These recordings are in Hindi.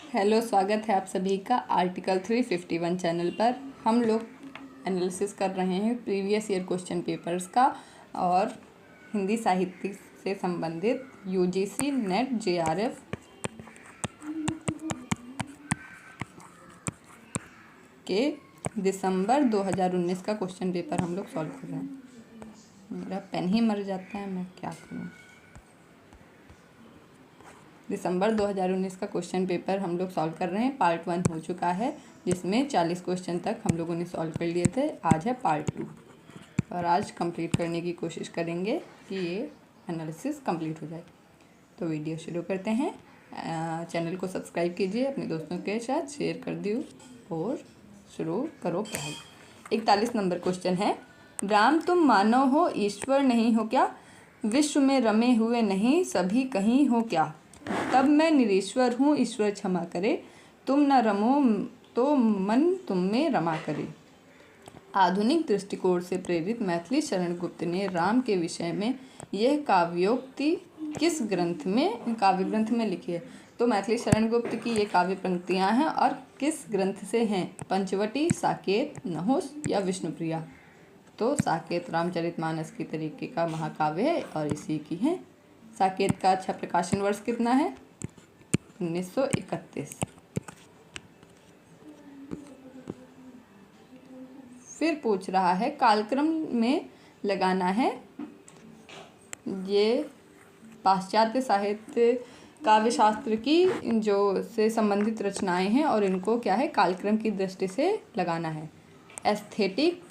हेलो, स्वागत है आप सभी का आर्टिकल 351 चैनल पर। हम लोग एनालिसिस कर रहे हैं प्रीवियस ईयर क्वेश्चन पेपर्स का और हिंदी साहित्य से संबंधित यूजीसी नेट जेआरएफ के दिसंबर 2019 का क्वेश्चन पेपर हम लोग सॉल्व कर रहे हैं। मेरा पेन ही मर जाता है, मैं क्या करूँ। दिसंबर 2019 का क्वेश्चन पेपर हम लोग सॉल्व कर रहे हैं। पार्ट 1 हो चुका है, जिसमें 40 क्वेश्चन तक हम लोगों ने सॉल्व कर लिए थे। आज है पार्ट 2 और आज कंप्लीट करने की कोशिश करेंगे कि ये एनालिसिस कंप्लीट हो जाए। तो वीडियो शुरू करते हैं। चैनल को सब्सक्राइब कीजिए, अपने दोस्तों के साथ शेयर कर दियो और शुरू करो पढ़ाई। 41 नंबर क्वेश्चन है, राम तुम मानव हो ईश्वर नहीं हो क्या, विश्व में रमे हुए नहीं सभी कहीं हो क्या, तब मैं निरीश्वर हूँ ईश्वर क्षमा करे, तुम न रमो तो मन तुम में रमा करे। आधुनिक दृष्टिकोण से प्रेरित मैथिली शरण गुप्त ने राम के विषय में यह काव्योक्ति किस काव्य ग्रंथ में लिखी है। तो मैथिली शरण गुप्त की ये काव्य पंक्तियाँ हैं और किस ग्रंथ से हैं, पंचवटी, साकेत, नहुस या विष्णुप्रिया। तो साकेत रामचरितमानस की तरीके का महाकाव्य है और इसी की है। साकेत का अच्छा प्रकाशन वर्ष कितना है, 1931। फिर पूछ रहा है कालक्रम में लगाना है। ये पाश्चात्य साहित्य काव्य शास्त्र की जो से संबंधित रचनाएं हैं और इनको क्या है, कालक्रम की दृष्टि से लगाना है। Aesthetic,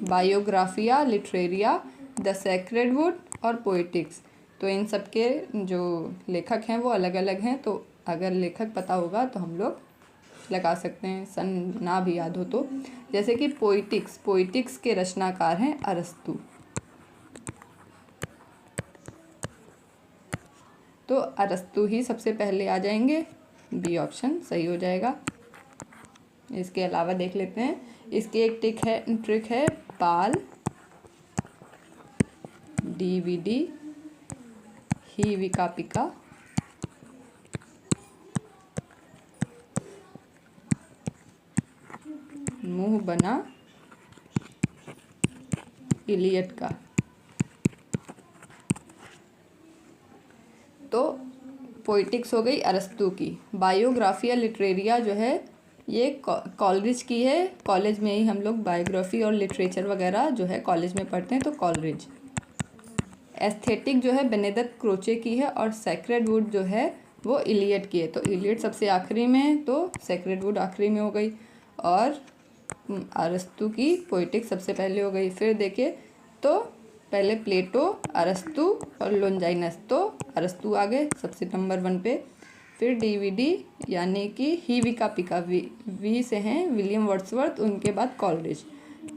Biographia Literaria, the sacred would और पोएटिक्स। तो इन सब के जो लेखक हैं वो अलग अलग हैं, तो अगर लेखक पता होगा तो हम लोग लगा सकते हैं, सन ना भी याद हो तो। जैसे कि पोएटिक्स के रचनाकार हैं अरस्तु। तो अरस्तु ही सबसे पहले आ जाएंगे, बी ऑप्शन सही हो जाएगा। इसके अलावा देख लेते हैं, इसकी एक ट्रिक है पाल, डीवीडी, ही विकापिका, मुंह बना, इलियट का। तो पोइटिक्स हो गई अरस्तु की। बायोग्राफिया लिटरेरिया जो है ये कॉलरिज की है। कॉलेज में ही हम लोग बायोग्राफी और लिटरेचर वगैरह जो है कॉलेज में पढ़ते हैं, तो कॉलरिज। एस्थेटिक जो है बेनेडिक्ट क्रोचे की है और सेक्रेड वुड जो है वो इलियट की है। तो इलियट सबसे आखिरी में है, तो सेक्रेड वुड आखिरी में हो गई और अरस्तु की पोइटिक्स सबसे पहले हो गई। फिर देखिए तो पहले प्लेटो, अरस्तु और लोंजाइनस, तो अरस्तु आ गए सबसे नंबर 1 पे। फिर डीवीडी यानी कि ही विकापिका, वी से हैं विलियम वर्ड्सवर्थ, उनके बाद कॉलरिज,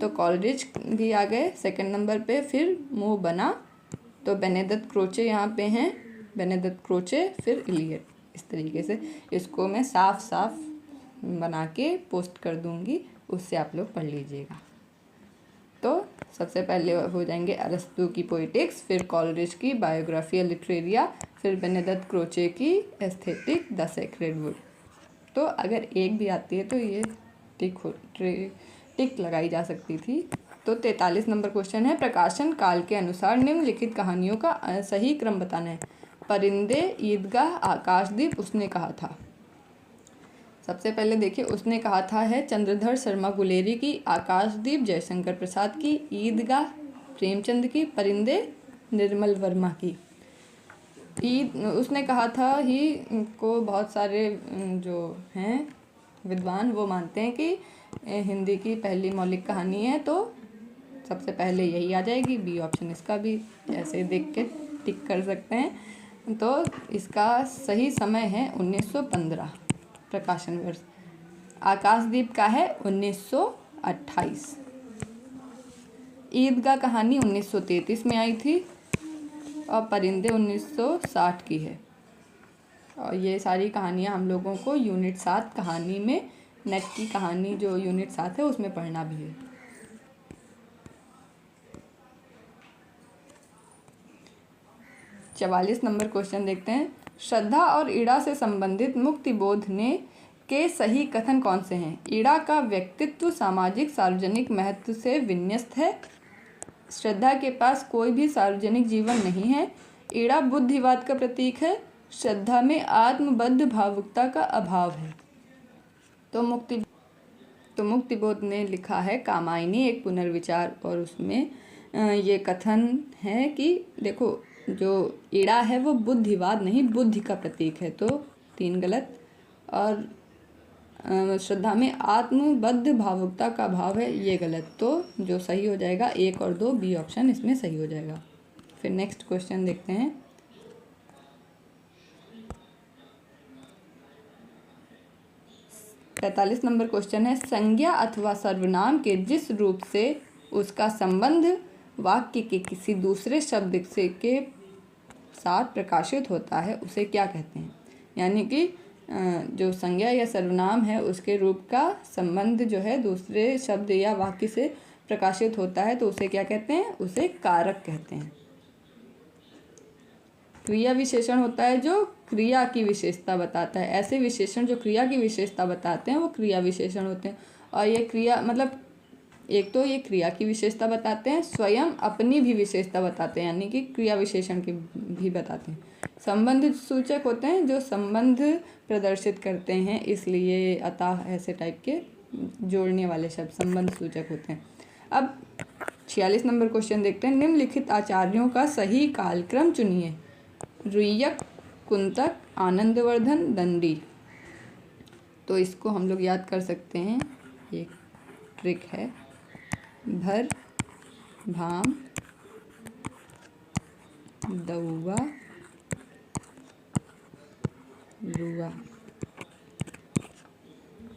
तो कॉलरिज भी आ गए सेकंड नंबर पे। फिर मुंह बना, तो बेनेडिक्ट क्रोचे यहाँ पे हैं, बेनेडिक्ट क्रोचे, फिर इलियट। इस तरीके से इसको मैं साफ साफ बना के पोस्ट कर दूँगी, उससे आप लोग पढ़ लीजिएगा। तो सबसे पहले हो जाएंगे अरस्तु की पोइटिक्स, फिर कॉलरिज की बायोग्राफिया लिटरेरिया, फिर बेनेडिक्ट क्रोचे की एस्थेटिक, द सेक्रेड वुड। तो अगर एक भी आती है तो ये टिक लगाई जा सकती थी। तो 43 नंबर क्वेश्चन है, प्रकाशन काल के अनुसार निम्नलिखित कहानियों का सही क्रम बताना है। परिंदे, ईदगाह, आकाशदीप, उसने कहा था। सबसे पहले देखिए, उसने कहा था है चंद्रधर शर्मा गुलेरी की, आकाशदीप जयशंकर प्रसाद की, ईदगाह प्रेमचंद की, परिंदे निर्मल वर्मा की। उसने कहा था ही को बहुत सारे जो हैं विद्वान वो मानते हैं कि हिंदी की पहली मौलिक कहानी है, तो सबसे पहले यही आ जाएगी, बी ऑप्शन। इसका भी ऐसे देख के टिक कर सकते हैं। तो इसका सही समय है 1915 प्रकाशन वर्ष। आकाशदीप का है 1928। ईदगाह कहानी 1933 में आई थी और परिंदे 1960 की है। और ये सारी कहानियाँ हम लोगों को यूनिट 7 कहानी में, नेट की कहानी जो यूनिट 7 है उसमें पढ़ना भी है। 44 नंबर क्वेश्चन देखते हैं, श्रद्धा और इड़ा से संबंधित मुक्तिबोध ने के सही कथन कौन से हैं? ईड़ा का व्यक्तित्व सामाजिक सार्वजनिक महत्व से विन्यस्त है। श्रद्धा के पास कोई भी सार्वजनिक जीवन नहीं है। ईड़ा बुद्धिवाद का प्रतीक है। श्रद्धा में आत्मबद्ध भावुकता का अभाव है। तो मुक्तिबोध ने लिखा है कामायनी एक पुनर्विचार, और उसमें ये कथन है कि देखो जो ईड़ा है वो बुद्धिवाद नहीं बुद्धि का प्रतीक है, तो 3 गलत। और श्रद्धा में आत्मबद्ध भावुकता का भाव है, ये गलत। तो जो सही हो जाएगा 1 और 2, बी ऑप्शन इसमें सही हो जाएगा। फिर नेक्स्ट क्वेश्चन देखते हैं। 45 नंबर क्वेश्चन है, संज्ञा अथवा सर्वनाम के जिस रूप से उसका संबंध वाक्य के किसी दूसरे शब्द से के साथ प्रकाशित होता है उसे क्या कहते हैं? यानी कि जो संज्ञा या सर्वनाम है उसके रूप का संबंध जो है दूसरे शब्द या वाक्य से प्रकाशित होता है तो उसे क्या कहते हैं? उसे कारक कहते हैं। क्रिया विशेषण होता है जो क्रिया की विशेषता बताता है। ऐसे विशेषण जो क्रिया की विशेषता बताते हैं वो क्रिया विशेषण होते हैं। और ये क्रिया मतलब एक तो ये क्रिया की विशेषता बताते हैं, स्वयं अपनी भी विशेषता बताते हैं, यानी कि क्रिया विशेषण की भी बताते हैं। संबंध सूचक होते हैं जो संबंध प्रदर्शित करते हैं, इसलिए अतः ऐसे टाइप के जोड़ने वाले शब्द संबंध सूचक होते हैं। अब 46 नंबर क्वेश्चन देखते हैं। निम्नलिखित आचार्यों का सही कालक्रम चुनिए। रुय्यक, कुंतक, आनंदवर्धन, दंडी। तो इसको हम लोग याद कर सकते हैं, एक ट्रिक है। भर, भाम, दउवा, रुआ,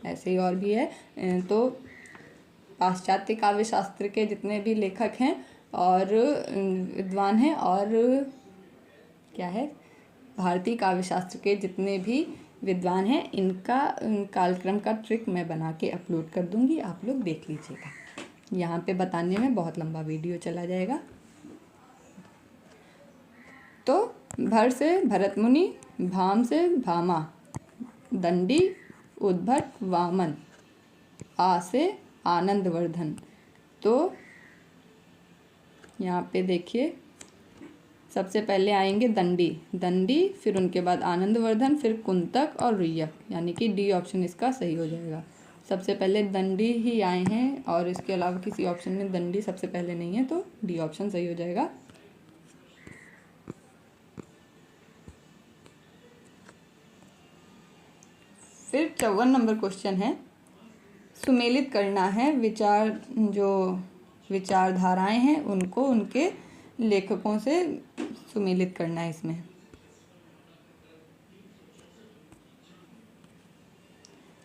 ऐसे ही और भी है। तो पाश्चात्य काव्य शास्त्र के जितने भी लेखक हैं और विद्वान हैं और क्या है भारतीय काव्य शास्त्र के जितने भी विद्वान हैं इनका कालक्रम का ट्रिक मैं बना के अपलोड कर दूंगी, आप लोग देख लीजिएगा। यहाँ पे बताने में बहुत लंबा वीडियो चला जाएगा। तो भर से भरत मुनि, भाम से भामा, दंडी उद्भट वामन, आ से आनंदवर्धन। तो यहाँ पे देखिए सबसे पहले आएंगे दंडी, फिर उनके बाद आनंदवर्धन, फिर कुंतक और रुय्यक, यानी कि डी ऑप्शन इसका सही हो जाएगा। सबसे पहले दंडी ही आए हैं और इसके अलावा किसी ऑप्शन में दंडी सबसे पहले नहीं है, तो डी ऑप्शन सही हो जाएगा। फिर 54 नंबर क्वेश्चन है, सुमेलित करना है विचारधाराएं हैं उनको उनके लेखकों से सुमेलित करना है। इसमें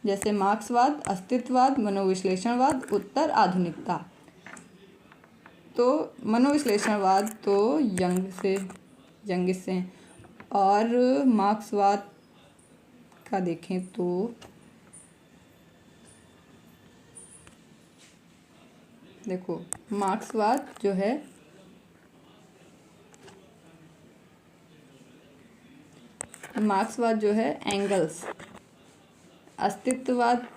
जैसे मार्क्सवाद, अस्तित्ववाद, मनोविश्लेषणवाद, उत्तर आधुनिकता। तो मनोविश्लेषणवाद तो यंग से और मार्क्सवाद का देखें तो देखो मार्क्सवाद जो है एंगल्स, अस्तित्ववाद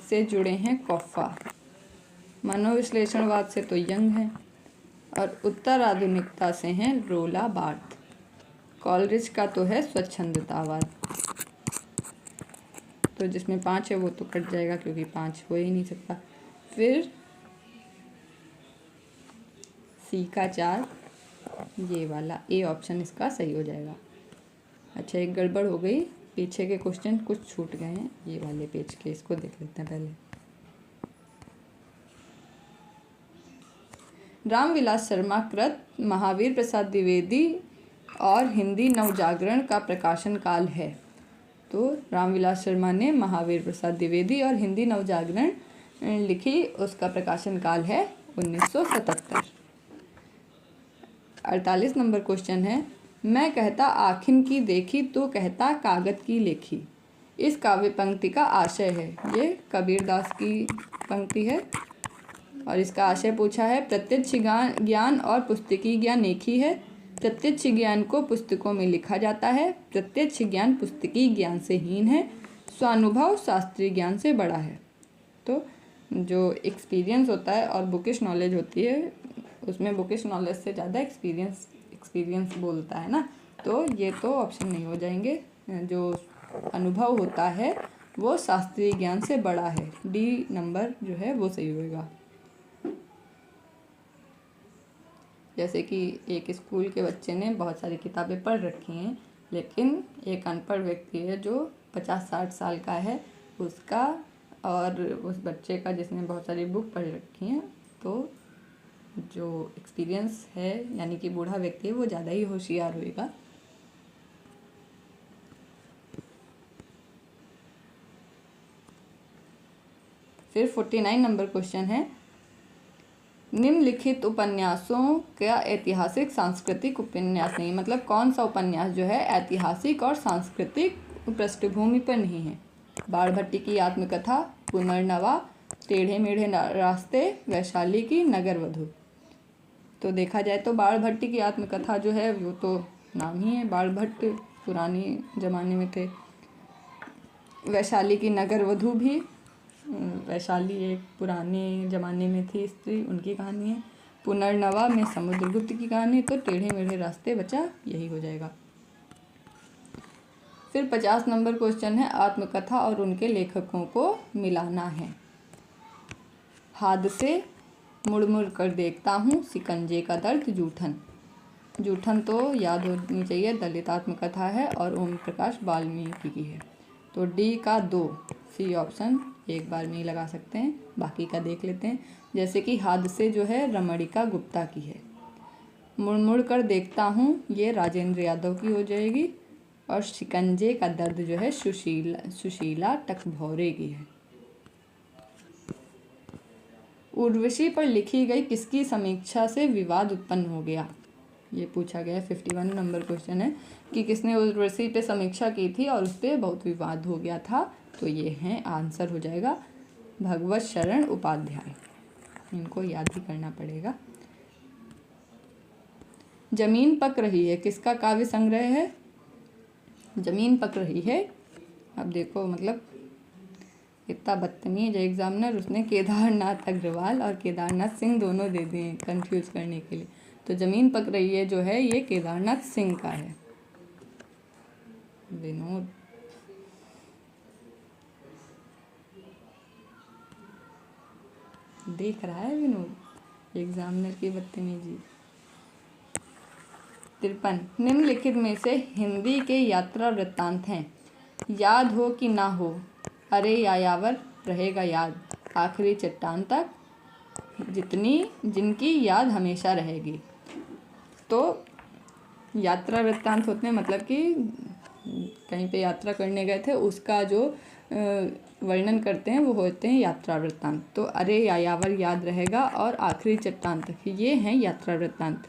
से जुड़े हैं कॉफा, मनोविश्लेषणवाद से तो यंग है और उत्तर आधुनिकता से हैं रोला बार्थ। कॉलरिज का तो है स्वच्छंदतावाद। तो जिसमें 5 है वो तो कट जाएगा क्योंकि 5 हो ही नहीं सकता। फिर सी का 4, ये वाला ए ऑप्शन इसका सही हो जाएगा। अच्छा एक गड़बड़ हो गई, पीछे के क्वेश्चन कुछ छूट गए हैं, ये वाले पेज के, इसको देख लेते हैं पहले। रामविलास शर्मा कृत महावीर प्रसाद द्विवेदी और हिंदी नवजागरण का प्रकाशन काल है। तो रामविलास शर्मा ने महावीर प्रसाद द्विवेदी और हिंदी नवजागरण लिखी, उसका प्रकाशन काल है 1977। 48 नंबर क्वेश्चन है, मैं कहता आखिन की देखी तो कहता कागज की लेखी। इस काव्य पंक्ति का आशय है, ये कबीरदास की पंक्ति है और इसका आशय पूछा है, प्रत्यक्ष ज्ञान और पुस्तकीय ज्ञान एक ही है। प्रत्यक्ष ज्ञान को पुस्तकों में लिखा जाता है, प्रत्यक्ष ज्ञान पुस्तकीय ज्ञान से हीन है। स्वानुभव शास्त्रीय ज्ञान से बड़ा है। तो जो एक्सपीरियंस होता है और बुकिश नॉलेज होती है, उसमें बुकिश नॉलेज से ज़्यादा एक्सपीरियंस बोलता है ना, तो ये तो ऑप्शन नहीं हो जाएंगे। जो अनुभव होता है वो शास्त्रीय ज्ञान से बड़ा है, डी नंबर जो है वो सही होगा। जैसे कि एक स्कूल के बच्चे ने बहुत सारी किताबें पढ़ रखी हैं, लेकिन एक अनपढ़ व्यक्ति है जो 50-60 साल का है, उसका और उस बच्चे का जिसने बहुत सारी बुक पढ़ रखी हैं, तो जो एक्सपीरियंस है यानी कि बूढ़ा व्यक्ति है वो ज़्यादा ही होशियार होएगा। फिर 49 नंबर क्वेश्चन है, निम्नलिखित उपन्यासों का ऐतिहासिक सांस्कृतिक उपन्यास नहीं, मतलब कौन सा उपन्यास जो है ऐतिहासिक और सांस्कृतिक पृष्ठभूमि पर नहीं है। बाणभट्टी की आत्मकथा, पुनर्नवा, टेढ़े मेढ़े रास्ते, वैशाली की नगरवधू। तो देखा जाए तो बाणभट्टी की आत्मकथा जो है वो तो नाम ही है, बाणभट्ट पुराने ज़माने में थे। वैशाली की नगरवधू भी, वैशाली एक पुराने ज़माने में थी स्त्री, उनकी कहानी है। पुनर्नवा में समुद्रगुप्त की कहानी, तो टेढ़े मेढ़े रास्ते बचा यही हो जाएगा। फिर 50 नंबर क्वेश्चन है, आत्मकथा और उनके लेखकों को मिलाना है। हादसे, मुड़ मुड़ कर देखता हूँ, शिकंजे का दर्द, जूठन। जूठन तो याद होनी चाहिए, दलित आत्मकथा है और ओम प्रकाश वाल्मीकि की है। तो डी का 2, सी ऑप्शन एक बार में ही लगा सकते हैं, बाकी का देख लेते हैं। जैसे कि हादसे जो है रमणिका गुप्ता की है, मुड़ मुड़ कर देखता हूँ ये राजेंद्र यादव की हो जाएगी, और शिकंजे का दर्द जो है सुशीला टकभौरे की है। उर्वशी पर लिखी गई किसकी समीक्षा से विवाद उत्पन्न हो गया, ये पूछा गया है। 51 नंबर क्वेश्चन है कि किसने उर्वशी पे समीक्षा की थी और उस पर बहुत विवाद हो गया था, तो ये है आंसर हो जाएगा भगवत शरण उपाध्याय, इनको याद भी करना पड़ेगा। जमीन पक रही है किसका काव्य संग्रह है, जमीन पक रही है। अब देखो मतलब इतना बदतमीज एग्जामिनर, उसने केदारनाथ अग्रवाल और केदारनाथ सिंह दोनों दे दिए कंफ्यूज करने के लिए। तो जमीन पक रही है जो है ये केदारनाथ सिंह का है। विनोद, देख रहा है विनोद एग्जामिनर की बदतमीजी। 53, निम्नलिखित में से हिंदी के यात्रा वृत्तांत हैं। याद हो कि ना हो, अरे यायावर रहेगा याद, आखिरी चट्टान तक, जिनकी याद हमेशा रहेगी। तो यात्रा वृत्तांत होते हैं मतलब कि कहीं पे यात्रा करने गए थे उसका जो वर्णन करते हैं वो होते हैं यात्रा वृत्तांत। तो अरे यायावर याद रहेगा और आखिरी चट्टान तक, ये हैं यात्रा वृत्तांत।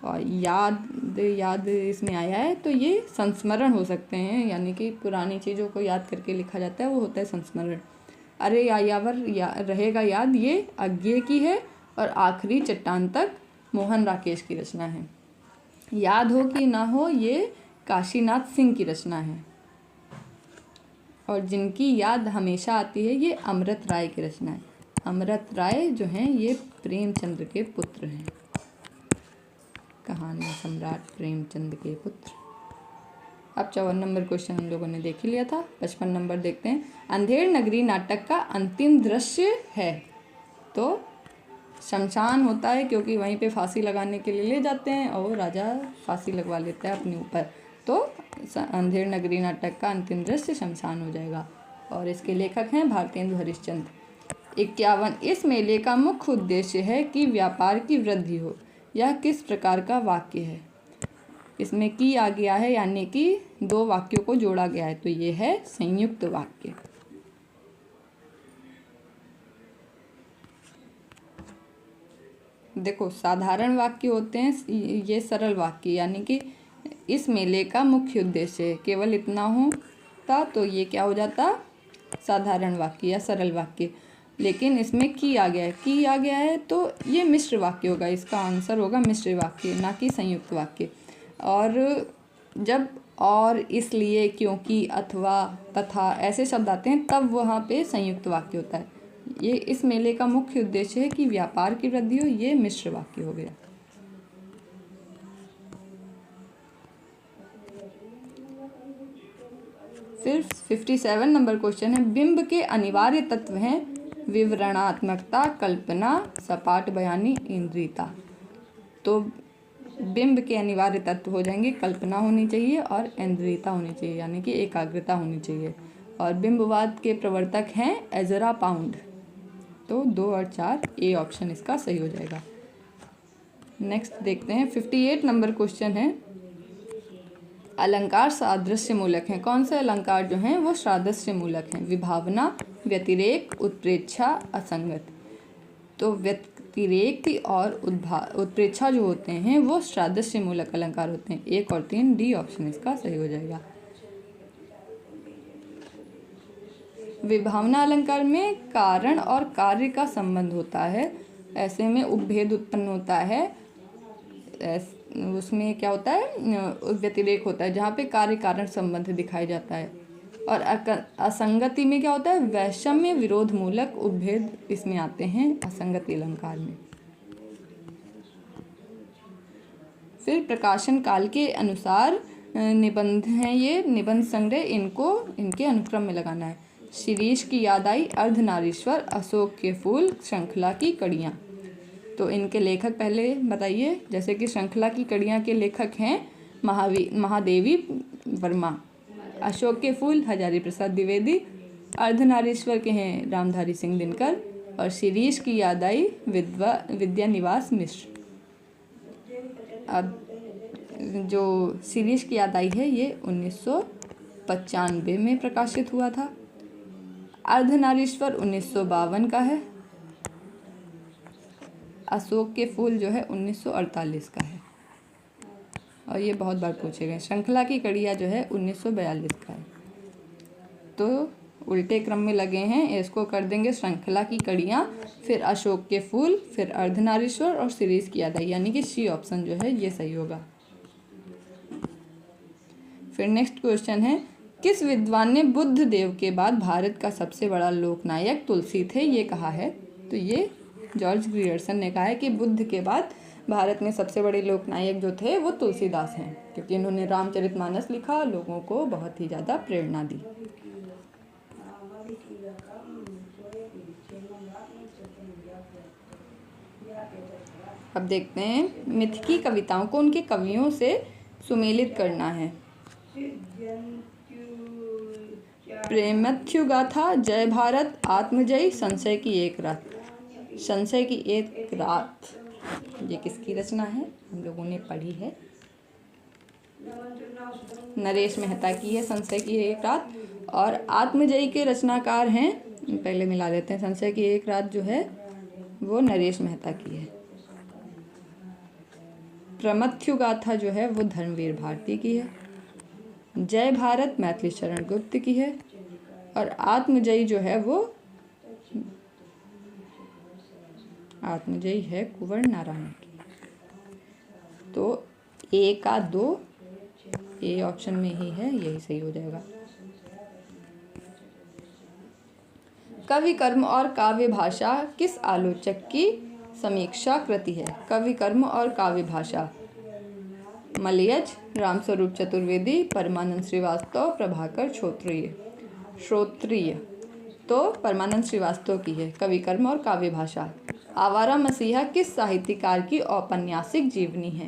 और याद इसमें आया है तो ये संस्मरण हो सकते हैं, यानी कि पुरानी चीज़ों को याद करके लिखा जाता है, वो होता है संस्मरण। अरे यायावर रहेगा याद ये अज्ञे की है, और आखिरी चट्टान तक मोहन राकेश की रचना है। याद हो कि ना हो ये काशीनाथ सिंह की रचना है, और जिनकी याद हमेशा आती है ये अमृत राय की रचना है। अमृत राय जो हैं ये प्रेमचंद्र के पुत्र हैं, कहानी सम्राट प्रेमचंद के पुत्र। अब 54 नंबर क्वेश्चन हम लोगों ने देख ही लिया था। 55 नंबर देखते हैं, अंधेर नगरी नाटक का अंतिम दृश्य है। तो शमशान होता है क्योंकि वहीं पे फांसी लगाने के लिए ले जाते हैं और राजा फांसी लगवा लेता है अपने ऊपर, तो अंधेर नगरी नाटक का अंतिम दृश्य शमशान हो जाएगा। और इसके लेखक हैं भारतेंदु हरिश्चंद्र। 51, इस मेले का मुख्य उद्देश्य है कि व्यापार की वृद्धि हो। यह किस प्रकार का वाक्य है, इसमें की आ गया है यानी कि 2 वाक्यों को जोड़ा गया है, तो ये है संयुक्त वाक्य। देखो साधारण वाक्य होते हैं, ये सरल वाक्य, यानी कि इस मेले का मुख्य उद्देश्य केवल इतना होता तो ये क्या हो जाता, साधारण वाक्य या सरल वाक्य। लेकिन इसमें की आ गया है तो ये मिश्र वाक्य होगा, इसका आंसर होगा मिश्र वाक्य, ना कि संयुक्त वाक्य। और जब और, इसलिए, क्योंकि, अथवा, तथा ऐसे शब्द आते हैं तब वहाँ पे संयुक्त वाक्य होता है। ये इस मेले का मुख्य उद्देश्य है कि व्यापार की वृद्धि हो। ये मिश्र वाक्य हो गया। फिर 57 नंबर क्वेश्चन है, बिंब के अनिवार्य तत्व हैं विवरणात्मकता, कल्पना, सपाट बयानी, इंद्रियता। तो बिंब के अनिवार्य तत्व हो जाएंगे कल्पना होनी चाहिए और इंद्रियता होनी चाहिए, यानी कि एकाग्रता होनी चाहिए। और बिंबवाद के प्रवर्तक हैं एजरा पाउंड। तो 2 और 4, ए ऑप्शन इसका सही हो जाएगा। नेक्स्ट देखते हैं 58 नंबर क्वेश्चन है, अलंकार सादृश्य मूलक हैं। कौन से अलंकार जो हैं वो सादृश्य मूलक हैं? विभावना, व्यतिरेक, उत्प्रेक्षा, असंगत। तो व्यतिरेक और उत्प्रेक्षा जो होते हैं वो सादृश्य मूलक अलंकार होते हैं। 1 और 3, डी ऑप्शन इसका सही हो जाएगा। विभावना अलंकार में कारण और कार्य का संबंध होता है, ऐसे में उपभेद उत्पन्न होता है। उसमें क्या होता है, व्यतिरेक होता है जहाँ पे कार्य कारण संबंध दिखाया जाता है। और असंगति में क्या होता है, वैषम्य विरोध मूलक उपभेद इसमें आते हैं असंगति अलंकार में। फिर प्रकाशन काल के अनुसार निबंध हैं, ये निबंध संग्रह, इनको इनके अनुक्रम में लगाना है। शिरीष की याद आई, अर्धनारीश्वर, अशोक के फूल, श्रृंखला की कड़ियाँ। तो इनके लेखक पहले बताइए। जैसे कि श्रृंखला की कड़ियाँ के लेखक हैं महादेवी वर्मा, अशोक के फूल हजारी प्रसाद द्विवेदी, अर्धनारीश्वर के हैं रामधारी सिंह दिनकर, और शिरीष की याद आई विद्यानिवास मिश्र। अब जो शिरीष की याद आई है ये 1995 में प्रकाशित हुआ था। अर्धनारीश्वर 1952 का है। अशोक के फूल जो है 1948 का है, और ये बहुत बार पूछे गए। श्रृंखला की कड़ियाँ जो है 1942 का है। तो उल्टे क्रम में लगे हैं, इसको कर देंगे श्रृंखला की कड़ियाँ, फिर अशोक के फूल, फिर अर्धनारीश्वर और शिरीष की याद आई, यानी कि सी ऑप्शन जो है ये सही होगा। फिर नेक्स्ट क्वेश्चन है, किस विद्वान ने बुद्ध देव के बाद भारत का सबसे बड़ा लोकनायक तुलसी थे ये कहा है? तो ये जॉर्ज ग्रियर्सन ने कहा है कि बुद्ध के बाद भारत में सबसे बड़े लोकनायक जो थे वो तुलसीदास हैं, क्योंकि इन्होंने रामचरितमानस लिखा, लोगों को बहुत ही ज़्यादा प्रेरणा दी। अब देखते हैं, मिथकी कविताओं को उनके कवियों से सुमेलित करना है। प्रेमथ्यु गाथा, जय भारत, आत्मजयी, संशय की एक रात। संशय की एक रात ये किसकी रचना है? हम लोगों ने पढ़ी है, नरेश मेहता की है संशय की एक रात। और आत्मजयी के रचनाकार हैं, पहले मिला लेते हैं, संशय की एक रात जो है वो नरेश मेहता की है। प्रमथ्यु गाथा जो है वो धर्मवीर भारती की है। जय भारत मैथिली शरण गुप्त की है। और आत्मजयी जो है वो आत्मजयी है कुंवर नारायण की। तो ए का 2, ए ऑप्शन में ही है, यही सही हो जाएगा। कवि कर्म और काव्य भाषा किस आलोचक की समीक्षा कृति है? कवि कर्म और काव्य भाषा, मलयज, रामस्वरूप चतुर्वेदी, परमानंद श्रीवास्तव, प्रभाकर श्रोत्रिय। तो परमानंद श्रीवास्तव की है कवि कर्म और काव्य भाषा। आवारा मसीहा किस साहित्यकार की औपन्यासिक जीवनी है?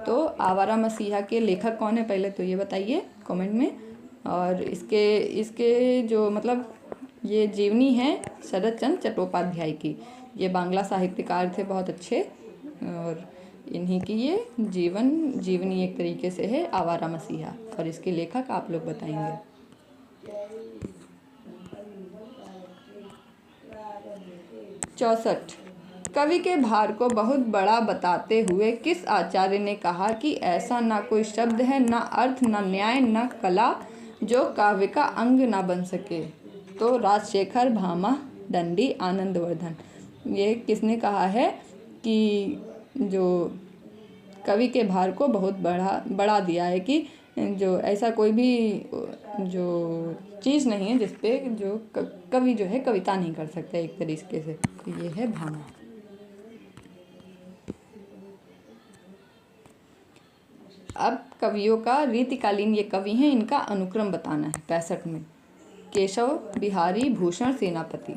तो आवारा मसीहा के लेखक कौन है पहले तो ये बताइए कमेंट में। और इसके जो मतलब ये जीवनी है शरद चंद्र चट्टोपाध्याय की। ये बांग्ला साहित्यकार थे बहुत अच्छे, और इन्हीं की ये जीवनी एक तरीके से है आवारा मसीहा, और इसके लेखक आप लोग बताएंगे। चौसठ, कवि के भार को बहुत बड़ा बताते हुए किस आचार्य ने कहा कि ऐसा ना कोई शब्द है, ना अर्थ, ना न्याय, ना कला जो काव्य का अंग ना बन सके? तो राजशेखर, भामा, दंडी, आनंदवर्धन। ये किसने कहा है कि जो कवि के भार को बहुत बढ़ा दिया है कि जो ऐसा कोई भी जो चीज़ नहीं है जिस पे जो कवि जो है कविता नहीं कर सकता एक तरीके से, तो ये है भामा। अब कवियों का रीतिकालीन ये कवि हैं, इनका अनुक्रम बताना है 65 में। केशव, बिहारी, भूषण, सेनापति।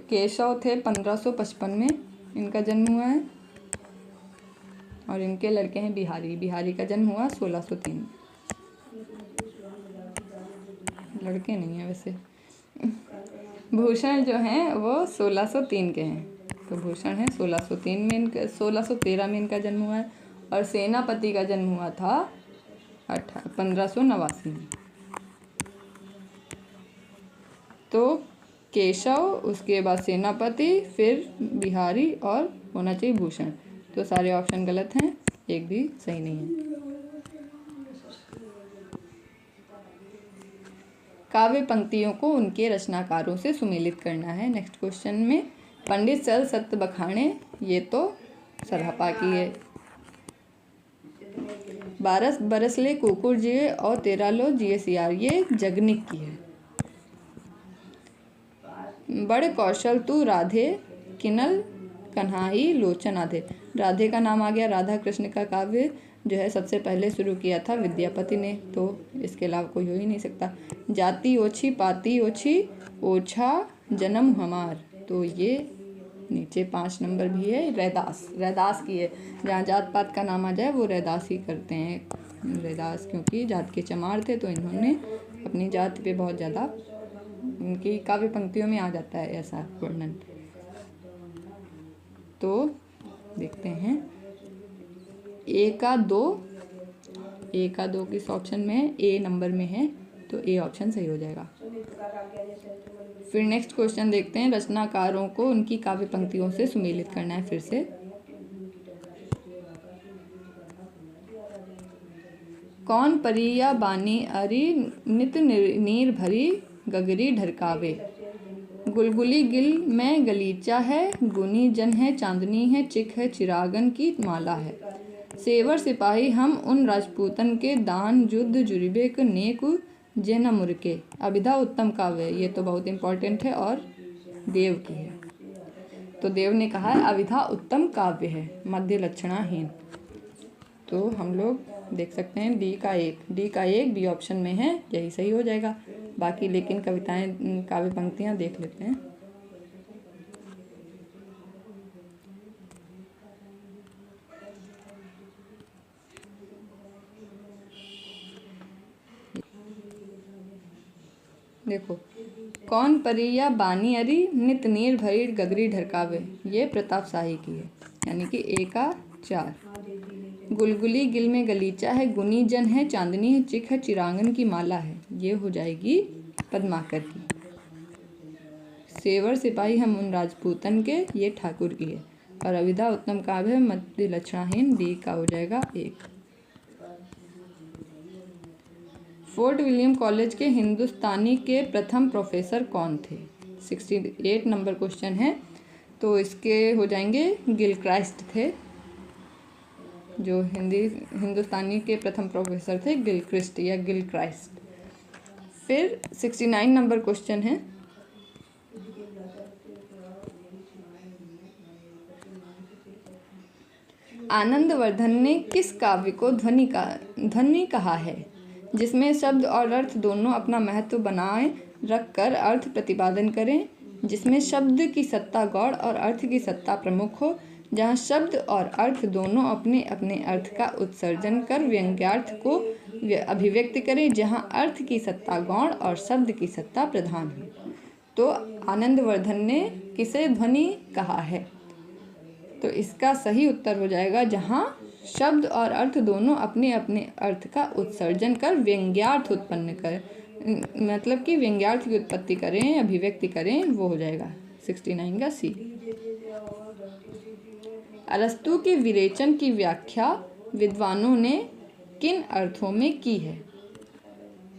केशव थे 1555 में इनका जन्म हुआ है, और इनके लड़के हैं बिहारी। बिहारी का जन्म हुआ 1603। लड़के नहीं है वैसे। भूषण जो हैं वो 1603 के हैं, तो भूषण है 1603 में, इनका 1613 में इनका जन्म हुआ है। और सेनापति का जन्म हुआ था 1589 में। तो केशव, उसके बाद सेनापति, फिर बिहारी और होना चाहिए भूषण। तो सारे ऑप्शन गलत हैं, एक भी सही नहीं है। काव्य पंक्तियों को उनके रचनाकारों से सुमेलित करना है नेक्स्ट क्वेश्चन में। पंडित चल सत्य बखाने, ये तो सरहपा की है। 12 बरस ले कुकुर जिए और 13 लो जिए सियार, ये जगनिक की है। बड़ कौशल तू राधे, किनल कन्हाई लोचन आधे। राधे का नाम आ गया। राधा कृष्ण का काव्य जो है सबसे पहले शुरू किया था विद्यापति ने, तो इसके अलावा कोई हो ही नहीं सकता। जाति ओछी पाती ओछी, ओछा जन्म हमार, तो ये नीचे 5 नंबर भी है। रैदास, रैदास की है। जहाँ जात पात का नाम आ जाए वो रैदास ही करते हैं। रैदास क्योंकि जात के चमार थे, तो इन्होंने अपनी जाति पे बहुत ज़्यादा, उनकी काव्य पंक्तियों में आ जाता है ऐसा वर्णन। तो देखते हैं ए का 2 किस ऑप्शन में है? ए नंबर में है, तो ए ऑप्शन सही हो जाएगा। फिर नेक्स्ट क्वेश्चन देखते हैं। रचनाकारों को उनकी काव्य पंक्तियों से सुमेलित करना है फिर से। कौन परिया बानी अरी, नित नीर भरी गगरी ढरकावे। गुलगुली गिल में गलीचा है, गुनी जन है चांदनी है, चिक है चिरागन की माला है। सेवर सिपाही हम उन राजपूतन के, दान युद्ध जुरिबे नेक जे न मुरके। अभिधा उत्तम काव्य, ये तो बहुत इम्पोर्टेंट है और देव की है। तो देव ने कहा है अभिधा उत्तम काव्य है, मध्य लक्षणाहीन। तो हम लोग देख सकते हैं डी का 1 बी ऑप्शन में है, यही सही हो जाएगा। बाकी लेकिन कविताएं, काव्य पंक्तियां देख लेते हैं। देखो, कौन परिया बानी अरी, नित नीर भरी गगरी ढरकावे, ये प्रताप शाही की है, यानी कि ए का 4। गुलगुली गिल में गलीचा है, गुनी जन है चांदनी है, चिक है चिरांगन की माला है, ये हो जाएगी पद्माकर की। सेवर सिपाही हम उन राजपूतन के, ये ठाकुर की है। और अभिधा उत्तम काव्य है, मध्य लक्षणाहीन, डी का हो जाएगा 1। फोर्ट विलियम कॉलेज के हिंदुस्तानी के प्रथम प्रोफेसर कौन थे? 68 नंबर क्वेश्चन है, तो इसके हो जाएंगे गिलक्राइस्ट थे, जो हिंदुस्तानी के प्रथम प्रोफेसर थे, गिलक्रिस्ट या गिलक्राइस्ट। फिर 69 नंबर क्वेश्चन है, आनंदवर्धन ने किस काव्य को ध्वनि कहा है, जिसमें शब्द और अर्थ दोनों अपना महत्व बनाए रखकर अर्थ प्रतिपादन करें, जिसमें शब्द की सत्ता गौड़ और अर्थ की सत्ता प्रमुख हो, जहाँ शब्द और अर्थ दोनों अपने अपने अर्थ का उत्सर्जन कर व्यंग्यार्थ को अभिव्यक्त करें, जहाँ अर्थ की सत्ता गौण और शब्द की सत्ता प्रधान हो। तो आनंदवर्धन ने किसे ध्वनि कहा है? तो इसका सही उत्तर हो जाएगा जहाँ शब्द और अर्थ दोनों अपने अपने अर्थ का उत्सर्जन कर व्यंग्यार्थ उत्पन्न कर, मतलब कि व्यंग्यार्थ की उत्पत्ति करें, अभिव्यक्ति करें, वो हो जाएगा 69 का सी। अरस्तु के विरेचन की व्याख्या विद्वानों ने किन अर्थों में की है?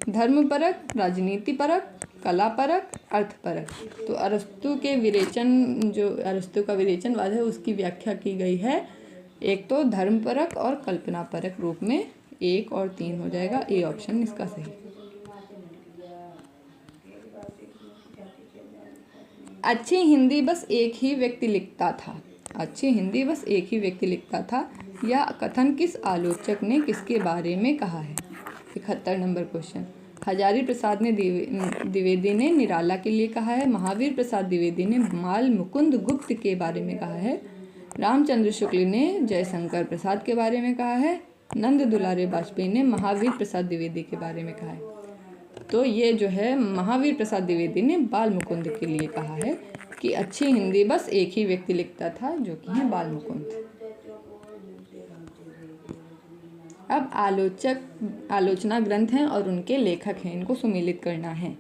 धर्मपरक, राजनीतिपरक, कलापरक, अर्थपरक। तो अरस्तु के विरेचन, जो अरस्तु का विरेचनवाद है, उसकी व्याख्या की गई है एक तो धर्मपरक और कल्पनापरक रूप में 1 और 3 हो जाएगा। ए ऑप्शन इसका सही। अच्छी हिंदी बस एक ही व्यक्ति लिखता था। अच्छी हिंदी बस एक ही व्यक्ति लिखता था, यह कथन किस आलोचक ने किसके बारे में कहा है? 71 नंबर क्वेश्चन। हजारी प्रसाद ने द्विवेदी ने निराला के लिए कहा है। महावीर प्रसाद द्विवेदी ने माल मुकुंद गुप्त के बारे में कहा है। रामचंद्र शुक्ल ने जयशंकर प्रसाद के बारे में कहा है। नंद दुलारे वाजपेयी ने महावीर प्रसाद द्विवेदी के बारे में कहा है। तो ये जो है महावीर प्रसाद द्विवेदी ने बाल मुकुंद के लिए कहा है कि अच्छी हिंदी बस एक ही व्यक्ति लिखता था, जो कि है बाल मुकुंद। अब आलोचना ग्रंथ हैं और उनके लेखक हैं, इनको सुमेलित करना है।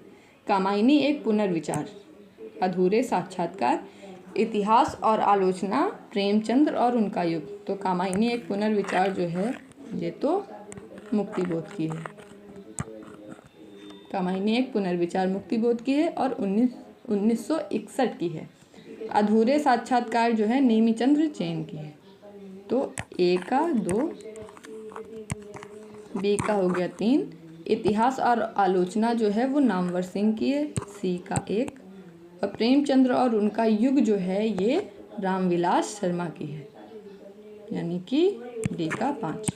कामायनी एक पुनर्विचार, अधूरे साक्षात्कार, इतिहास और आलोचना, प्रेमचंद्र और उनका युग। तो कामायनी एक पुनर्विचार जो है ये तो मुक्तिबोध की है। कामायनी एक पुनर्विचार मुक्तिबोध की है और 1961 की है। अधूरे साक्षात्कार जो है नेमीचंद्र जैन की है। तो ए का 2, बी का हो गया 3। इतिहास और आलोचना जो है वो नामवर सिंह की है, सी का 1। और प्रेमचंद्र और उनका युग जो है ये रामविलास शर्मा की है, यानी कि डी का 5।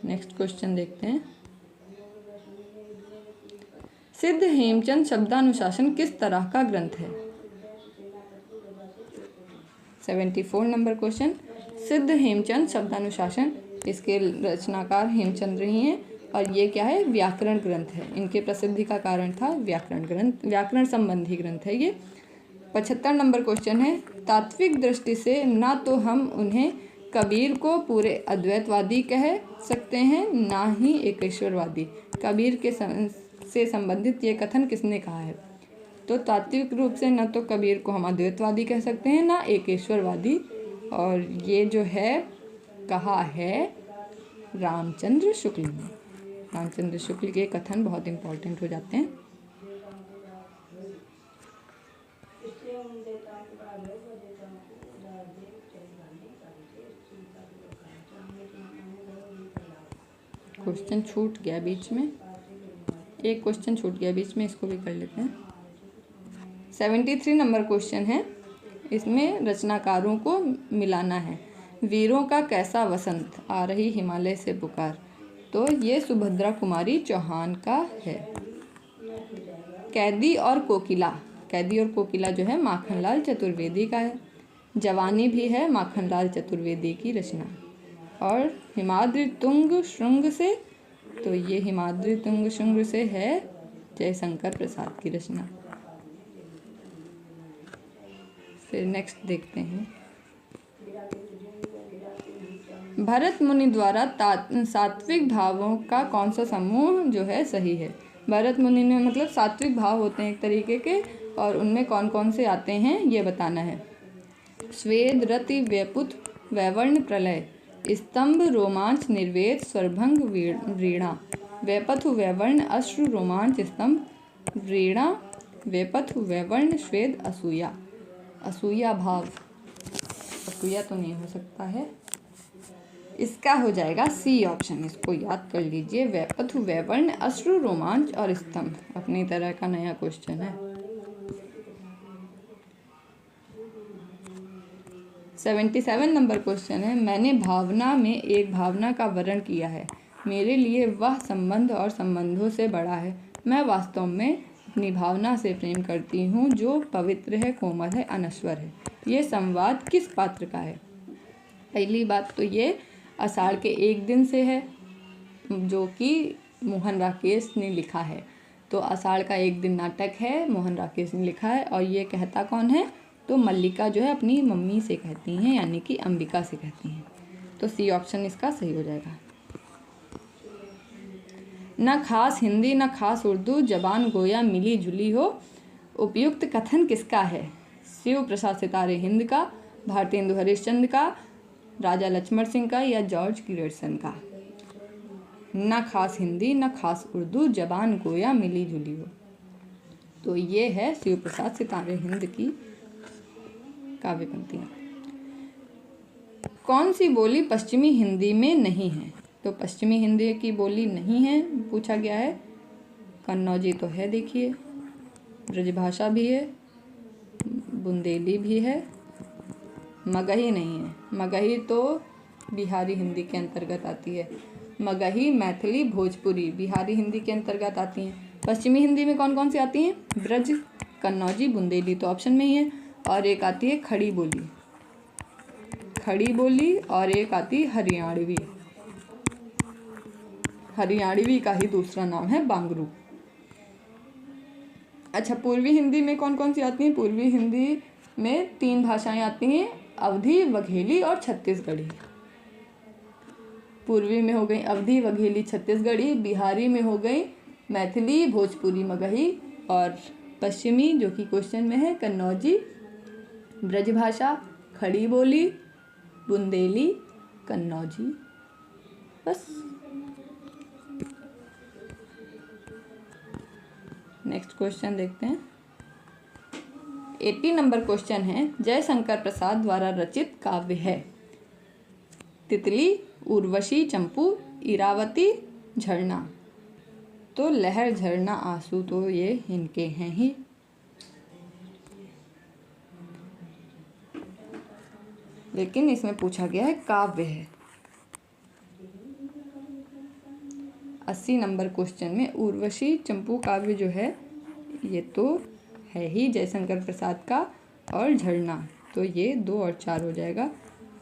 नेक्स्ट क्वेश्चन देखते हैं। सिद्ध हेमचंद शब्दानुशासन किस तरह का ग्रंथ है? 74 नंबर क्वेश्चन। सिद्ध हेमचंद शब्दानुशासन, इसके रचनाकार हेमचंद्र ही हैं और ये क्या है? व्याकरण ग्रंथ है। इनके प्रसिद्धि का कारण था व्याकरण ग्रंथ, व्याकरण संबंधी ग्रंथ है ये। 75 नंबर क्वेश्चन है। तात्विक दृष्टि से ना तो हम उन्हें कबीर को पूरे अद्वैतवादी कह सकते हैं, ना ही एकेश्वरवादी। कबीर के से संबंधित ये कथन किसने कहा है? तो तात्विक रूप से न तो कबीर को हम अद्वैतवादी कह सकते हैं, ना एकेश्वरवादी। और ये जो है कहा है रामचंद्र शुक्ल ने। रामचंद्र शुक्ल के कथन बहुत इंपॉर्टेंट हो जाते हैं। क्वेश्चन छूट गया बीच में, एक क्वेश्चन छूट गया बीच में, इसको भी कर लेते हैं। 73 नंबर क्वेश्चन है। इसमें रचनाकारों को मिलाना है। वीरों का कैसा वसंत, आ रही हिमालय से पुकार। तो ये सुभद्रा कुमारी चौहान का है। कैदी और कोकिला, कैदी और कोकिला जो है माखनलाल चतुर्वेदी का है। जवानी भी है माखनलाल चतुर्वेदी की रचना। और हिमाद्रि तुंग श्रृंग से, तो ये हिमाद्रि तुंग श्रृंग से है जयशंकर प्रसाद की रचना। फिर नेक्स्ट देखते हैं। भरत मुनि द्वारा सात्विक भावों का कौन सा समूह जो है सही है? भरत मुनि ने मतलब सात्विक भाव होते हैं एक तरीके के, और उनमें कौन कौन से आते हैं ये बताना है। स्वेद रति व्यपुत वैवर्ण प्रलय, स्तंभ रोमांच निर्वेद स्वरभंग व्रीणा। वैपथु वैवर्ण अश्रु रोमांच स्तंभ, व्रीणा वैपथु वैवर्ण स्वेद असूया। असूया भाव, असूया तो नहीं हो सकता है, इसका हो जाएगा सी ऑप्शन। इसको याद कर लीजिए। वैपथु वैवर्ण अश्रु रोमांच और स्तंभ अपनी तरह का नया क्वेश्चन है। 77 नंबर क्वेश्चन है। मैंने भावना में एक भावना का वर्णन किया है। मेरे लिए वह संबंध और संबंधों से बड़ा है। मैं वास्तव में अपनी भावना से प्रेम करती हूँ जो पवित्र है, कोमल है, अनश्वर है। ये संवाद किस पात्र का है? पहली बात तो ये आषाढ़ के एक दिन से है, जो कि मोहन राकेश ने लिखा है। तो आषाढ़ का एक दिन नाटक है, मोहन राकेश ने लिखा है। और ये कहता कौन है? तो मल्लिका जो है अपनी मम्मी से कहती हैं, यानी कि अंबिका से कहती हैं। तो सी ऑप्शन इसका सही हो जाएगा। न खास हिंदी न खास उर्दू, जबान गोया मिली जुली हो। उपयुक्त कथन किसका है? शिव प्रसाद सितारे हिंद का, भारतेंदु हरिश्चंद्र का, राजा लक्ष्मण सिंह का, या जॉर्ज ग्रेडसन का? न खास हिंदी न खास उर्दू, जबान गोया मिली जुली हो। तो ये है शिव प्रसाद सितारे हिंद की काव्य पंक्तियाँ। कौन सी बोली पश्चिमी हिंदी में नहीं है? तो पश्चिमी हिंदी की बोली नहीं है पूछा गया है। कन्नौजी तो है, देखिए, ब्रजभाषा भी है, बुंदेली भी है, मगही नहीं है। मगही तो बिहारी हिंदी के अंतर्गत आती है। मगही, मैथिली, भोजपुरी बिहारी हिंदी के अंतर्गत आती हैं। पश्चिमी हिंदी में कौन कौन सी आती हैं? ब्रज, कन्नौजी, बुंदेली तो ऑप्शन में ही है। और एक आती है खड़ी बोली, खड़ी बोली, और एक आती है हरियाणवी। हरियाणवी का ही दूसरा नाम है बांगरू। अच्छा, पूर्वी हिंदी में कौन कौन सी आती हैं? पूर्वी हिंदी में 3 भाषाएं आती हैं, अवधी, वघेली और छत्तीसगढ़ी। पूर्वी में हो गई अवधी, वघेली, छत्तीसगढ़ी। बिहारी में हो गई मैथिली, भोजपुरी, मगही। और पश्चिमी जो कि क्वेश्चन में है, कन्नौजी, ब्रजभाषा, खड़ी बोली, बुंदेली, कन्नौजी। बस। नेक्स्ट क्वेश्चन देखते हैं। 80 नंबर क्वेश्चन है, जयशंकर प्रसाद द्वारा रचित काव्य है। तितली, उर्वशी, चंपू, इरावती, झरना। तो लहर, झरना, आंसू तो ये इनके हैं ही। लेकिन इसमें पूछा गया है काव्य है। 80 नंबर क्वेश्चन में उर्वशी चंपू काव्य जो है ये तो है ही जयशंकर प्रसाद का, और झरना तो ये 2 और 4 हो जाएगा।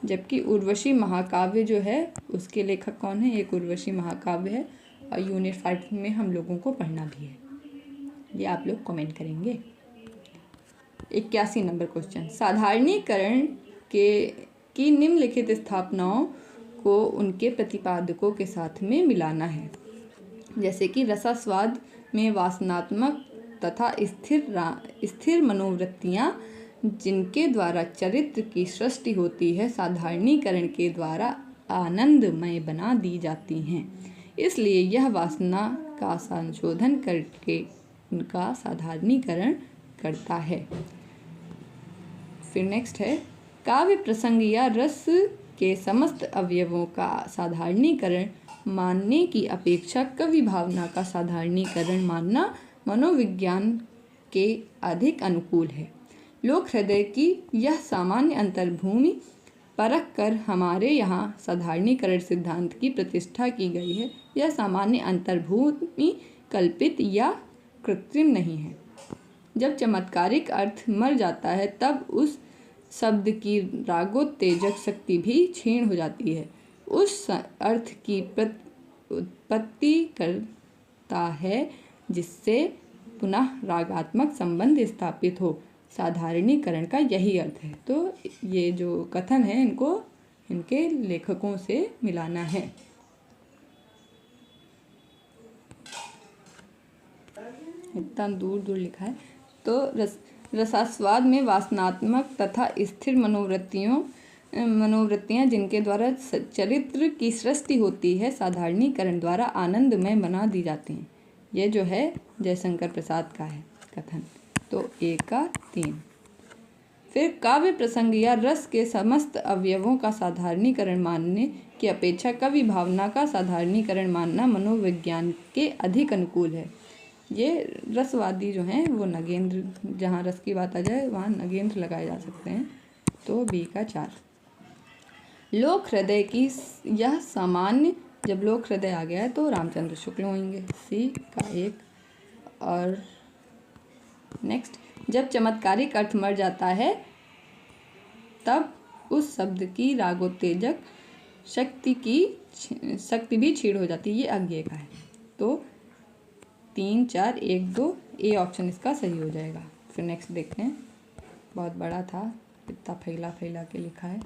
जबकि उर्वशी महाकाव्य जो है उसके लेखक कौन है? एक उर्वशी महाकाव्य है और यूनिट 5 में हम लोगों को पढ़ना भी है, ये आप लोग कमेंट करेंगे। 81 नंबर क्वेश्चन, साधारणीकरण की निम्नलिखित स्थापनाओं को उनके प्रतिपादकों के साथ में मिलाना है। जैसे कि रसास्वाद में वासनात्मक तथा स्थिर मनोवृत्तियाँ जिनके द्वारा चरित्र की सृष्टि होती है, साधारणीकरण के द्वारा आनंदमय बना दी जाती हैं। इसलिए यह वासना का संशोधन करके उनका साधारणीकरण करता है। फिर नेक्स्ट है, काव्य प्रसंग या रस के समस्त अवयवों का साधारणीकरण मानने की अपेक्षा कवि भावना का साधारणीकरण मानना मनोविज्ञान के अधिक अनुकूल है। लोक हृदय की यह सामान्य अंतर्भूमि परख कर हमारे यहाँ साधारणीकरण सिद्धांत की प्रतिष्ठा की गई है। यह सामान्य अंतर्भूमि कल्पित या कृत्रिम नहीं है। जब चमत्कारिक अर्थ मर जाता है तब उस शब्द की रागोत्तेजक शक्ति भी क्षीण हो जाती है। उस अर्थ की उत्पत्ति करता है जिससे पुनः रागात्मक संबंध स्थापित हो। साधारणीकरण का यही अर्थ है। तो ये जो कथन है इनको इनके लेखकों से मिलाना है। इतना दूर दूर लिखा है। तो रसास्वाद में वासनात्मक तथा स्थिर मनोवृत्तियाँ जिनके द्वारा चरित्र की सृष्टि होती है, साधारणीकरण द्वारा आनंदमय बना दी जाती हैं। ये जो है जयशंकर प्रसाद का है कथन। तो 1 का 3। फिर काव्य प्रसंग या रस के समस्त अवयवों का साधारणीकरण मानने की अपेक्षा कवि भावना का साधारणीकरण मानना मनोविज्ञान के अधिक अनुकूल है। ये रसवादी जो हैं वो नगेंद्र, जहाँ रस की बात आ जाए वहाँ नगेंद्र लगाए जा सकते हैं। तो B का 4। लोक हृदय की यह सामान्य, जब लोक हृदय आ गया है तो रामचंद्र शुक्ल होंगे। C का 1। और नेक्स्ट, जब चमत्कारिक अर्थ मर जाता है तब उस शब्द की रागोत्तेजक शक्ति भी क्षीण हो जाती है। ये अज्ञेय का है। तो 3, 4, 1, 2 ए ऑप्शन इसका सही हो जाएगा। फिर नेक्स्ट देखते हैं, बहुत बड़ा था, इतना फैला फैला के लिखा है।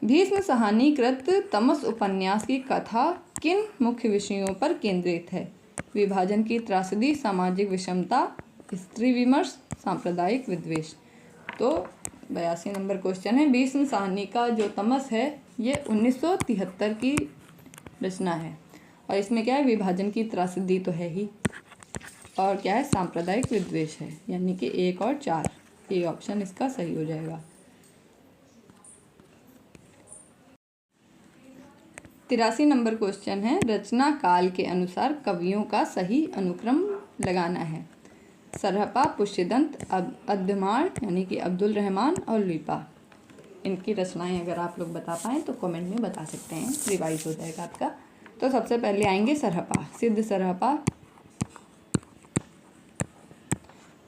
भीष्म साहनीकृत तमस उपन्यास की कथा किन मुख्य विषयों पर केंद्रित है? विभाजन की त्रासदी, सामाजिक विषमता, स्त्री विमर्श, सांप्रदायिक विद्वेष। तो 82 नंबर क्वेश्चन है। भीष्म साहनी का जो तमस है ये 1973 की रचना है और इसमें क्या है, विभाजन की त्रासदी तो है ही, और क्या है, सांप्रदायिक विद्वेष है। यानी कि 1 और 4 ए ऑप्शन इसका सही हो जाएगा। 83 नंबर क्वेश्चन है, रचना काल के अनुसार कवियों का सही अनुक्रम लगाना है। सरहपा, पुष्यदंत, अद्यमाण यानी कि अब्दुल रहमान और लुइपा। इनकी रचनाएं अगर आप लोग बता पाएँ तो कमेंट में बता सकते हैं, रिवाइज हो जाएगा आपका। तो सबसे पहले आएंगे सरहपा, सिद्ध सरहपा,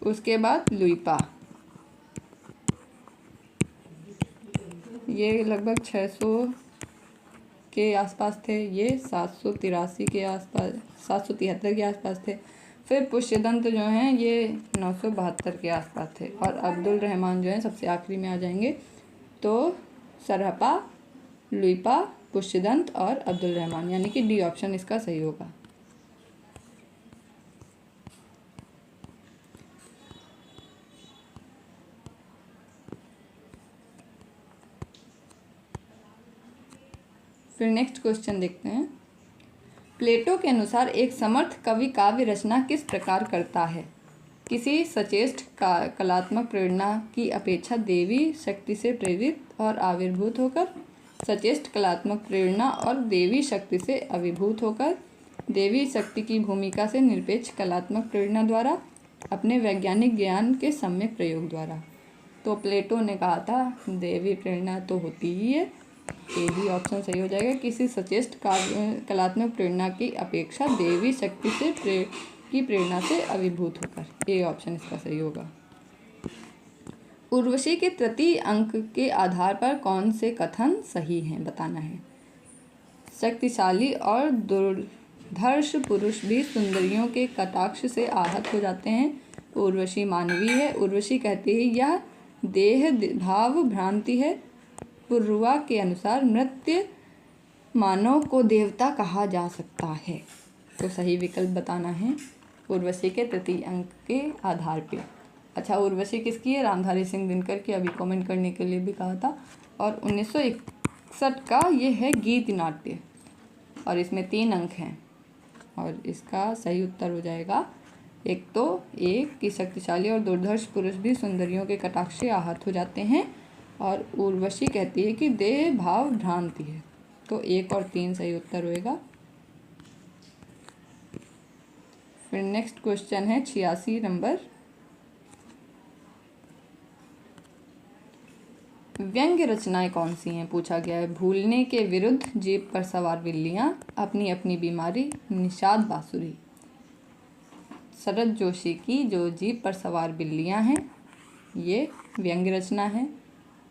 उसके बाद लुइपा, ये लगभग 600 के आसपास थे, ये 783 के आसपास, 773 के आसपास थे। फिर पुष्यदंत जो हैं ये 972 के आसपास थे, और अब्दुल रहमान जो हैं सबसे आखिरी में आ जाएंगे। तो सरहपा, लुइपा, पुष्यदंत और अब्दुल रहमान, यानी कि डी ऑप्शन इसका सही होगा। फिर नेक्स्ट क्वेश्चन देखते हैं। प्लेटो के अनुसार एक समर्थ कवि काव्य रचना किस प्रकार करता है? किसी सचेष्ट कलात्मक प्रेरणा की अपेक्षा देवी शक्ति से प्रेरित और आविर्भूत होकर, सचेष्ट कलात्मक प्रेरणा और देवी शक्ति से अभिभूत होकर, देवी शक्ति की भूमिका से निरपेक्ष कलात्मक प्रेरणा द्वारा, अपने वैज्ञानिक ज्ञान के सम्यक प्रयोग द्वारा। तो प्लेटो ने कहा था देवी प्रेरणा तो होती ही है, ए भी ऑप्शन सही हो जाएगा। किसी सचेष्ट कलात्मक प्रेरणा की अपेक्षा देवी शक्ति से की प्रेरणा से अभिभूत होकर, ए ऑप्शन इसका सही होगा। उर्वशी के तृतीय अंक के आधार पर कौन से कथन सही हैं बताना है। शक्तिशाली और दुर्धर्ष पुरुष भी सुंदरियों के कटाक्ष से आहत हो जाते हैं। उर्वशी मानवी है। उर्वशी कहती है यह देह भाव भ्रांति है। पुरुवा के अनुसार नृत्य मानव को देवता कहा जा सकता है। तो सही विकल्प बताना है उर्वशी के तृतीय अंक के आधार पे। अच्छा, उर्वशी किसकी है? रामधारी सिंह दिनकर की, अभी कमेंट करने के लिए भी कहा था। और 1961 का ये है गीत नाट्य, और इसमें 3 अंक हैं, और इसका सही उत्तर हो जाएगा एक कि शक्तिशाली और दुर्धर्ष पुरुष भी सुंदरियों के कटाक्ष से आहत हो जाते हैं, और उर्वशी कहती है कि देह भाव भ्रांति है। तो 1 और 3 सही उत्तर होएगा। फिर नेक्स्ट क्वेश्चन है 86 नंबर। व्यंग्य रचनाएं कौन सी हैं पूछा गया है। भूलने के विरुद्ध, जीप पर सवार बिल्लियां, अपनी अपनी बीमारी, निषाद बांसुरी। शरद जोशी की जो जीप पर सवार बिल्लियां हैं ये व्यंग्य रचना है,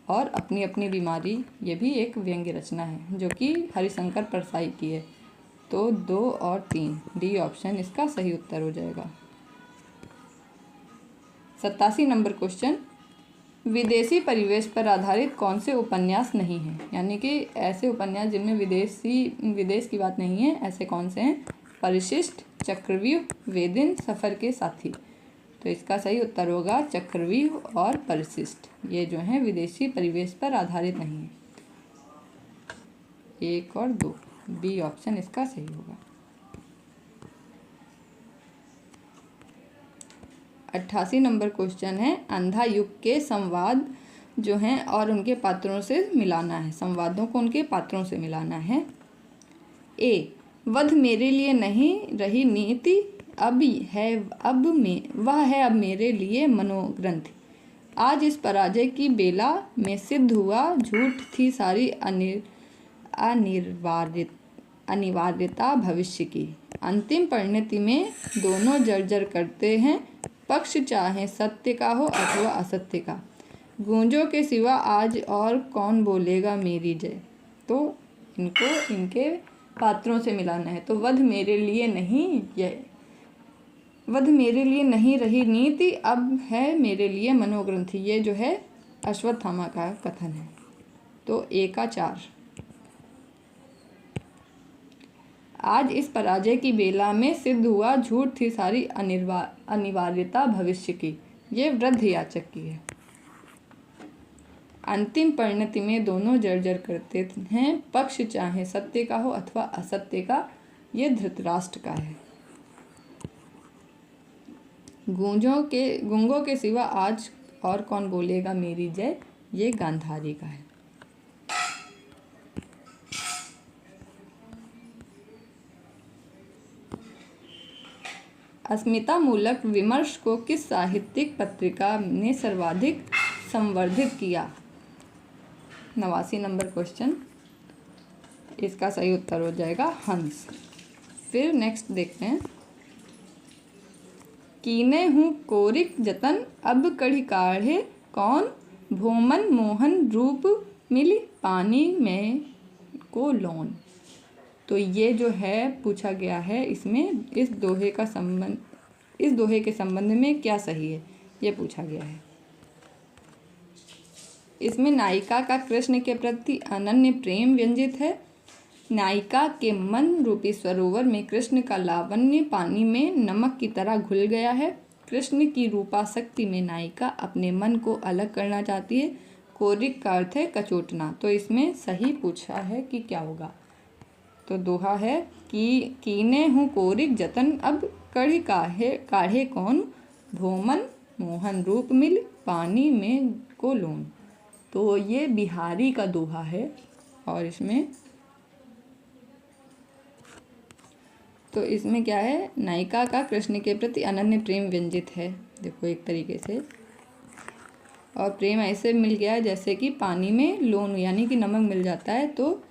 और अपनी अपनी बीमारी ये भी एक व्यंग्य रचना है जो कि हरिशंकर परसाई की है। तो 2 और 3, डी ऑप्शन इसका सही उत्तर हो जाएगा। 87 नंबर क्वेश्चन। विदेशी परिवेश पर आधारित कौन से उपन्यास नहीं हैं? यानी कि ऐसे उपन्यास जिनमें विदेश की बात नहीं है, ऐसे कौन से हैं? परिशिष्ट, चक्रव्यूह, वेदिन, सफ़र के साथी। तो इसका सही उत्तर होगा चक्रव्यूह और परिशिष्ट। ये जो हैं विदेशी परिवेश पर आधारित नहीं है। 1 और 2, बी ऑप्शन इसका सही होगा। 88 नंबर क्वेश्चन है। अंधा युग के संवाद जो हैं और उनके पात्रों से मिलाना है। संवादों को उनके पात्रों से मिलाना है। ए, वध मेरे लिए नहीं रही नीति, अब अब मेरे लिए मनोग्रंथि। आज इस पराजय की बेला में सिद्ध हुआ, झूठ थी सारी अनिवार्यता भविष्य की। अंतिम परिणति में दोनों जर्जर करते हैं, पक्ष चाहे सत्य का हो अथवा असत्य का। गूंजों के सिवा आज और कौन बोलेगा मेरी जय। तो इनको इनके पात्रों से मिलाना है। तो वध मेरे लिए नहीं रही नीति, अब है मेरे लिए मनोग्रंथि। ये जो है अश्वत्थामा का कथन है। तो 1 का 4। आज इस पराजय की बेला में सिद्ध हुआ, झूठ थी सारी अनिवार्यता भविष्य की। ये वृद्ध याचक की है। अंतिम परिणति में दोनों जर्जर करते हैं, पक्ष चाहे सत्य का हो अथवा असत्य का। ये धृतराष्ट्र का है। गूंगों के सिवा आज और कौन बोलेगा मेरी जय, ये गांधारी का है। अस्मितामूलक विमर्श को किस साहित्यिक पत्रिका ने सर्वाधिक संवर्धित किया? 89 नंबर क्वेश्चन, इसका सही उत्तर हो जाएगा हंस। फिर नेक्स्ट देखते हैं। कीने हूँ कोरिक जतन अब कढ़ी काढ़े कौन, भोमन मोहन रूप मिली पानी में को लौन। तो ये जो है पूछा गया है, इसमें इस दोहे के संबंध में क्या सही है ये पूछा गया है। इसमें नायिका का कृष्ण के प्रति अनन्य प्रेम व्यंजित है। नायिका के मन रूपी सरोवर में कृष्ण का लावण्य पानी में नमक की तरह घुल गया है। कृष्ण की रूपाशक्ति में नायिका अपने मन को अलग करना चाहती है। कोरिक का अर्थ है कचोटना। तो इसमें सही पूछा है कि क्या होगा। तो दोहा है कि कीने हूँ कोरिक जतन अब कढ़ी काढ़े कौन, भोमन मोहन रूप मिल पानी में को लोन। तो ये बिहारी का दोहा है और इसमें क्या है, नायिका का कृष्ण के प्रति अनन्य प्रेम व्यंजित है। देखो एक तरीके से, और प्रेम ऐसे मिल गया जैसे कि पानी में लोन यानी कि नमक मिल जाता है। तो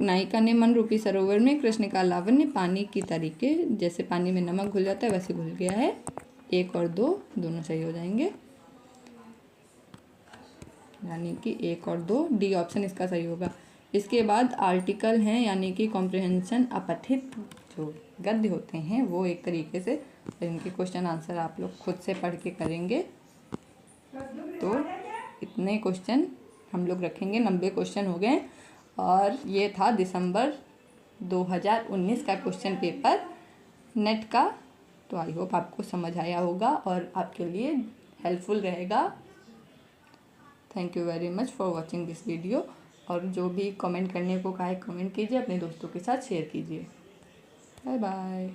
नायिका ने मन रूपी सरोवर में कृष्ण का लावण्य पानी की तरीके जैसे पानी में नमक घुल जाता है वैसे घुल गया है। 1 और 2 दोनों सही हो जाएंगे, यानी कि 1 और 2 डी ऑप्शन इसका सही होगा। इसके बाद आर्टिकल हैं यानी कि कॉम्प्रिहेंशन, अपठित जो गद्य होते हैं वो एक तरीके से, इनके क्वेश्चन आंसर आप लोग खुद से पढ़ के करेंगे। तो इतने क्वेश्चन हम लोग रखेंगे, 90 क्वेश्चन हो गए। और ये था दिसंबर 2019 का क्वेश्चन पेपर नेट का। तो आई होप आपको समझ आया होगा और आपके लिए हेल्पफुल रहेगा। Thank you very much for watching this video. और जो भी कमेंट करने को कहा है कमेंट कीजिए, अपने दोस्तों के साथ शेयर कीजिए। Bye bye.